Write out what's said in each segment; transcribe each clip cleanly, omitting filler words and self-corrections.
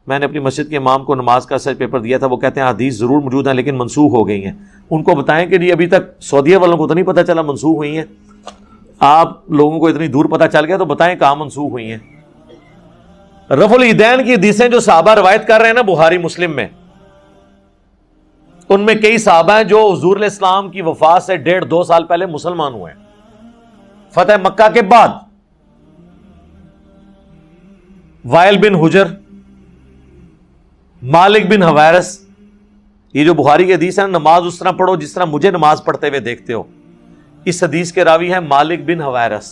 میں نے اپنی مسجد کے امام کو نماز کا سچ پیپر دیا تھا، وہ کہتے ہیں حدیث ضرور موجود ہیں لیکن منسوخ ہو گئی ہیں، ان کو بتائیں کہ جی ابھی تک سعودیہ والوں کو تو نہیں پتہ چلا منسوخ ہوئی ہیں، آپ لوگوں کو اتنی دور پتہ چل گیا تو بتائیں کہاں منسوخ ہوئی ہیں۔ رفع الیدین کی حدیثیں جو صحابہ روایت کر رہے ہیں نا بخاری مسلم میں، ان میں کئی صحابہ ہیں جو حضور علیہ السلام کی وفات سے 1.5-2 سال پہلے مسلمان ہوئے ہیں، فتح مکہ کے بعد۔ وائل بن حجر، مالک بن حویرث، یہ جو بخاری کی حدیث ہے نماز اس طرح پڑھو جس طرح مجھے نماز پڑھتے ہوئے دیکھتے ہو، اس حدیث کے راوی ہیں مالک بن حویرث،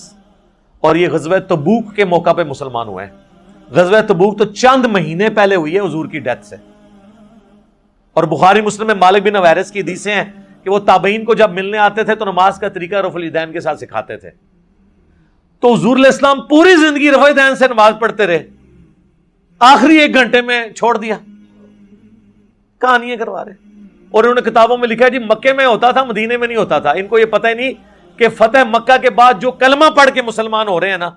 اور یہ غزوہ تبوک کے موقع پہ مسلمان ہوئے ہیں۔ غزوہ تبوک تو چند مہینے پہلے ہوئی ہے حضور کی ڈیتھ سے، اور بخاری مسلم میں مالک بن حویرث کی حدیثیں ہیں کہ وہ تابعین کو جب ملنے آتے تھے تو نماز کا طریقہ رفع الیدین کے ساتھ سکھاتے تھے۔ تو حضور علیہ السلام پوری زندگی رفع الیدین سے نماز پڑھتے رہے، آخری 1 گھنٹے میں چھوڑ دیا، کہانیاں کروا رہے۔ اور انہوں نے کتابوں میں لکھا ہے جی مکے میں ہوتا تھا، مدینے میں نہیں ہوتا تھا۔ ان کو یہ پتہ ہی نہیں کہ فتح مکہ کے بعد جو کلمہ پڑھ کے مسلمان ہو رہے ہیں نا،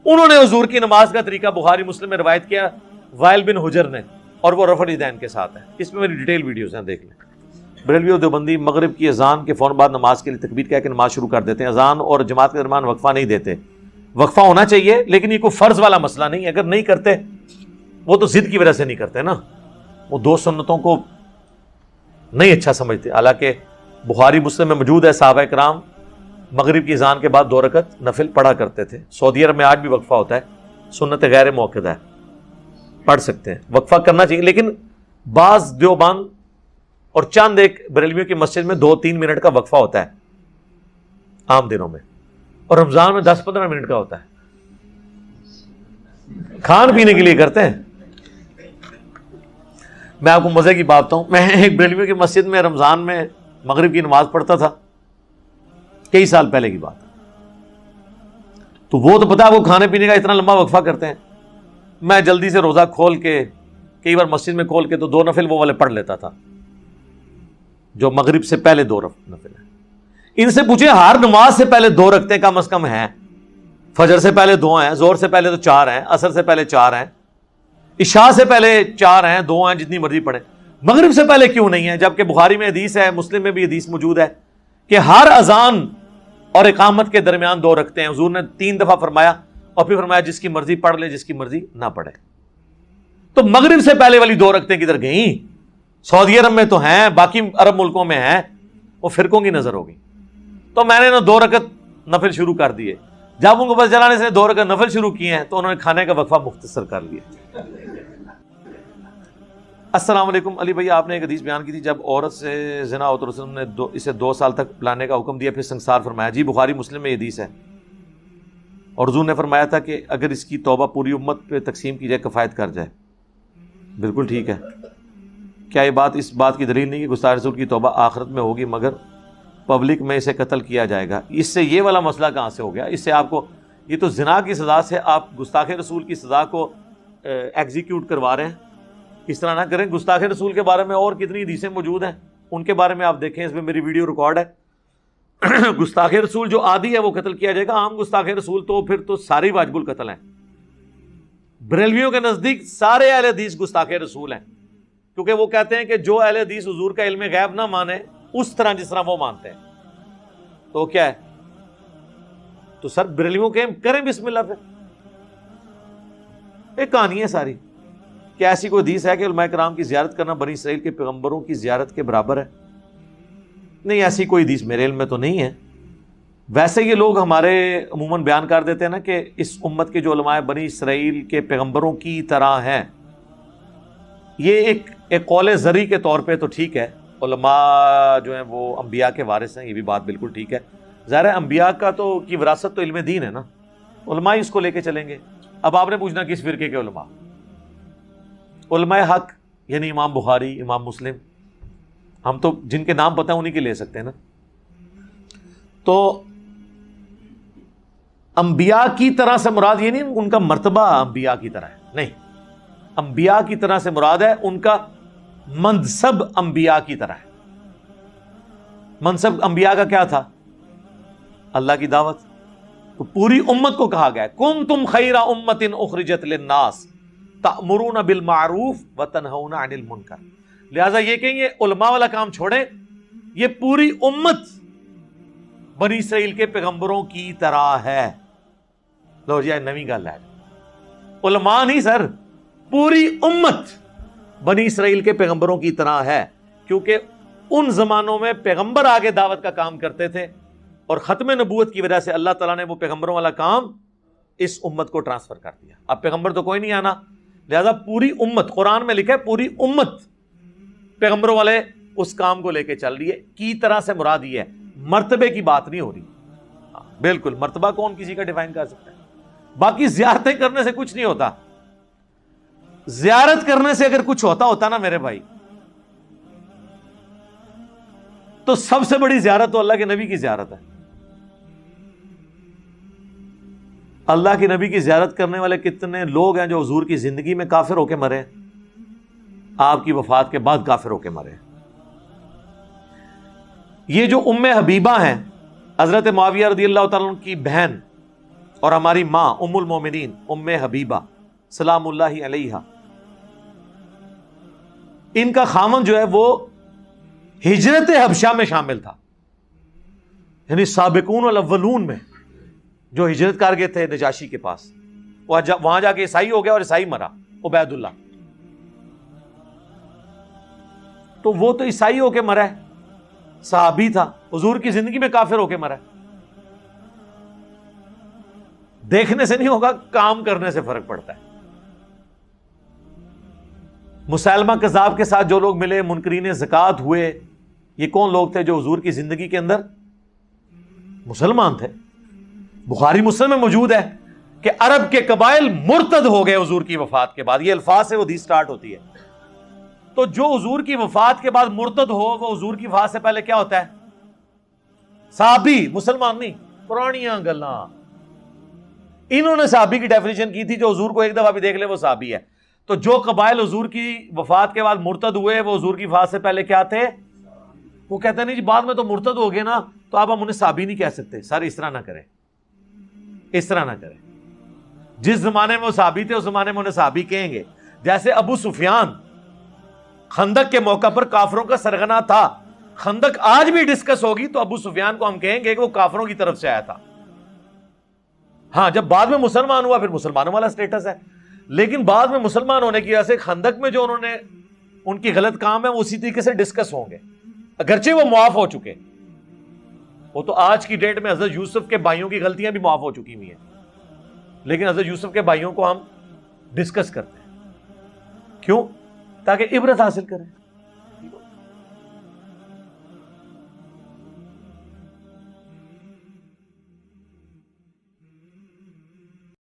انہوں نے حضور کی نماز کا طریقہ بخاری مسلم میں روایت کیا، وائل بن حجر نے، اور وہ رفع الیدین کے ساتھ ہے۔ اس میں میری ڈیٹیل ویڈیوز ہیں، دیکھ لیں۔ بریلوی اور دیوبندی مغرب کی اذان کے فوراً بعد نماز کے لیے تکبیر کہہ کے نماز شروع کر دیتے ہیں، اذان اور جماعت کے درمیان وقفہ نہیں دیتے۔ وقفہ ہونا چاہیے لیکن یہ کوئی فرض والا مسئلہ نہیں ہے، اگر نہیں کرتے وہ تو ضد کی وجہ سے نہیں کرتے نا، وہ 2 سنتوں کو نہیں اچھا سمجھتے۔ حالانکہ بخاری مسلم میں موجود ہے صحابہ کرام مغرب کی اذان کے بعد 2 رکعت نفل پڑھا کرتے تھے۔ سعودی عرب میں آج بھی وقفہ ہوتا ہے، سنت غیر موقدہ ہے، پڑھ سکتے ہیں، وقفہ کرنا چاہیے۔ لیکن بعض دیوبند اور چند ایک بریلویوں کی مسجد میں 2-3 منٹ کا وقفہ ہوتا ہے عام دنوں میں، اور رمضان میں 10-15 منٹ کا ہوتا ہے، کھان پینے کے لیے کرتے ہیں۔ میں آپ کو مزے کی بات بتاؤں، میں ایک بریلویوں کی مسجد میں رمضان میں مغرب کی نماز پڑھتا تھا، کئی سال پہلے کی بات، تو وہ تو پتا ہے وہ کھانے پینے کا اتنا لمبا وقفہ کرتے ہیں۔ میں جلدی سے روزہ کھول کے، کئی بار مسجد میں کھول کے تو 2 نفل وہ والے پڑھ لیتا تھا جو مغرب سے پہلے 2 نفل ہیں۔ ان سے پوچھیں ہر نماز سے پہلے 2 رکعتیں کم از کم ہیں، فجر سے پہلے 2 ہیں، ظہر سے پہلے تو 4 ہیں، عصر سے پہلے 4 ہیں، عشاء سے پہلے 4 ہیں، 2 ہیں، جتنی مرضی پڑھیں۔ مغرب سے پہلے کیوں نہیں ہے؟ جبکہ بخاری میں حدیث ہے، مسلم میں بھی حدیث موجود ہے کہ ہر اذان اور اقامت کے درمیان 2 رکھتے ہیں۔ حضور نے 3 دفعہ فرمایا، اور پھر فرمایا جس کی مرضی پڑھ لے، جس کی مرضی نہ پڑھے۔ تو مغرب سے پہلے والی 2 رکعتیں کدھر گئیں؟ سعودی عرب میں تو ہیں، باقی عرب ملکوں میں ہیں، وہ فرقوں کی نظر ہوگی۔ تو میں نے 2 رکعت نفل شروع کر دیے۔ جب ان کو پتہ چلا نے 2 رکعت نفل شروع کیے ہیں تو انہوں نے کھانے کا وقفہ مختصر کر لیا۔ السلام علیکم علی بھائی، آپ نے ایک حدیث بیان کی تھی جب عورت سے زنا ہو تو رسول نے اسے 2 سال تک پلانے کا حکم دیا، پھر سنگسار فرمایا۔ جی بخاری مسلم میں یہ حدیث ہے، اور حضور نے فرمایا تھا کہ اگر اس کی توبہ پوری امت پہ تقسیم کی جائے کفایت کر جائے۔ بالکل ٹھیک ہے۔ کیا یہ بات اس بات کی دلیل نہیں کہ گستاخ رسول کی توبہ آخرت میں ہوگی مگر پبلک میں اسے قتل کیا جائے گا؟ اس سے یہ والا مسئلہ کہاں سے ہو گیا؟ اس سے آپ کو، یہ تو زنا کی سزا سے آپ گستاخ رسول کی سزا کو ایگزیکیوٹ کروا رہے ہیں۔ اس طرح نہ کریں۔ گستاخ رسول کے بارے میں اور کتنی حدیثیں موجود ہیں، ان کے بارے میں آپ دیکھیں، اس میں میری ویڈیو ریکارڈ ہے۔ گستاخ رسول جو عادی ہے وہ قتل کیا جائے گا، عام گستاخ رسول تو پھر تو ساری واجب القتل ہیں۔ بریلویوں کے نزدیک سارے اہل حدیث گستاخ رسول ہیں، کیونکہ وہ کہتے ہیں کہ جو اہل حدیث حضور کا علم غیب نہ مانے اس طرح جس طرح وہ مانتے ہیں، تو کیا ہے؟ تو سر بریلویوں کے کریں بسم اللہ پہ۔ ایک کہانی ہے ساری کہ ایسی کوئی حدیث ہے کہ علماء کرام کی زیارت کرنا بنی اسرائیل کے پیغمبروں کی زیارت کے برابر ہے؟ نہیں، ایسی کوئی حدیث میرے علم میں تو نہیں ہے۔ ویسے یہ لوگ ہمارے عموماً بیان کر دیتے ہیں نا کہ اس امت کے جو علماء بنی اسرائیل کے پیغمبروں کی طرح ہیں، یہ ایک قول زرعی کے طور پہ تو ٹھیک ہے، علماء جو ہیں وہ انبیاء کے وارث ہیں، یہ بھی بات بالکل ٹھیک ہے۔ ظاہر ہے انبیاء کا تو کی وراثت تو علم دین ہے نا، علماء اس کو لے کے چلیں گے۔ اب آپ نے پوچھنا کس فرقے کے علماء؟ علماء حق یعنی امام بخاری، امام مسلم، ہم تو جن کے نام پتہ ہیں انہی کے لے سکتے ہیں نا۔ تو انبیاء کی طرح سے مراد یہ نہیں ان کا مرتبہ انبیاء کی طرح ہے، نہیں، انبیاء کی طرح سے مراد ہے ان کا منصب انبیاء کی طرح ہے۔ منصب انبیاء کا کیا تھا؟ اللہ کی دعوت۔ تو پوری امت کو کہا گیا ہے کنتم خیر امت اخرجت للناس تأمرون بالمعروف وتنہون عن المنکر. لہذا یہ کہ یہ علماء والا کام چھوڑیں، یہ پوری امت بنی اسرائیل کے پیغمبروں کی طرح ہے. لو جی نویں گل ہے، علماء نہیں سر، پوری امت بنی اسرائیل کے پیغمبروں کی طرح ہے، کیونکہ ان زمانوں میں پیغمبر آگے دعوت کا کام کرتے تھے اور ختم نبوت کی وجہ سے اللہ تعالیٰ نے وہ پیغمبروں والا کام اس امت کو ٹرانسفر کر دیا. اب پیغمبر تو کوئی نہیں آنا، لہذا پوری امت، قرآن میں لکھا ہے پوری امت پیغمبروں والے اس کام کو لے کے چل رہی ہے. کی طرح سے مراد یہ ہے، مرتبے کی بات نہیں ہو رہی. بالکل مرتبہ کون کسی کا ڈیفائن کر سکتا ہے؟ باقی زیارتیں کرنے سے کچھ نہیں ہوتا. زیارت کرنے سے اگر کچھ ہوتا نا میرے بھائی، تو سب سے بڑی زیارت تو اللہ کے نبی کی زیارت ہے. اللہ کے نبی کی زیارت کرنے والے کتنے لوگ ہیں جو حضور کی زندگی میں کافر ہو کے مرے، آپ کی وفات کے بعد کافر ہو کے مرے. یہ جو ام حبیبہ ہیں، حضرت معاویہ رضی اللہ تعالیٰ عنہ کی بہن اور ہماری ماں ام المومنین ام حبیبہ سلام اللہ علیہا، ان کا خامن جو ہے وہ ہجرت حبشہ میں شامل تھا، یعنی سابقون الاولون میں جو ہجرت کر گئے تھے نجاشی کے پاس. وہاں جا کے عیسائی ہو گیا اور عیسائی مرا، عبید اللہ. تو وہ تو عیسائی ہو کے مرا ہے، صحابی تھا، حضور کی زندگی میں کافر ہو کے مرا ہے. دیکھنے سے نہیں ہوگا، کام کرنے سے فرق پڑتا ہے. مسیلمہ کذاب کے ساتھ جو لوگ ملے، منکرین زکوٰۃ ہوئے، یہ کون لوگ تھے جو حضور کی زندگی کے اندر مسلمان تھے؟ بخاری مسلم میں موجود ہے کہ عرب کے قبائل مرتد ہو گئے حضور کی وفات کے بعد. یہ الفاظ سے وہ حدیث سٹارٹ ہوتی ہے. تو جو حضور کی وفات کے بعد مرتد ہو، وہ حضور کی وفات سے پہلے کیا ہوتا ہے؟ صحابی، مسلمان نہیں. پرانیاں گلاں. انہوں نے صحابی کی ڈیفینیشن کی تھی، جو حضور کو ایک دفعہ بھی دیکھ لے وہ صحابی ہے. تو جو قبائل حضور کی وفات کے بعد مرتد ہوئے، وہ حضور کی وفات سے پہلے کیا تھے؟ وہ کہتے ہیں نہیں جی بعد میں تو مرتد ہو گئے نا، تو آپ ہم انہیں صحابی نہیں کہہ سکتے. سر اس طرح نہ کریں، اس طرح نہ کریں. جس زمانے میں وہ صحابی تھے اس زمانے میں انہیں صحابی کہیں گے. جیسے ابو سفیان خندق کے موقع پر کافروں کا سرغنہ تھا، خندق آج بھی ڈسکس ہوگی تو ابو سفیان کو ہم کہیں گے کہ وہ کافروں کی طرف سے آیا تھا. ہاں جب بعد میں مسلمان ہوا پھر مسلمانوں والا سٹیٹس ہے، لیکن بعد میں مسلمان ہونے کی وجہ سے خندق میں جو انہوں نے ان کی غلط کام ہے وہ اسی طریقے سے ڈسکس ہوں گے، اگرچہ وہ معاف ہو چکے. وہ تو آج کی ڈیٹ میں حضرت یوسف کے بھائیوں کی غلطیاں بھی معاف ہو چکی ہوئی ہیں، لیکن حضرت یوسف کے بھائیوں کو ہم ڈسکس کرتے ہیں. کیوں؟ تاکہ عبرت حاصل کریں.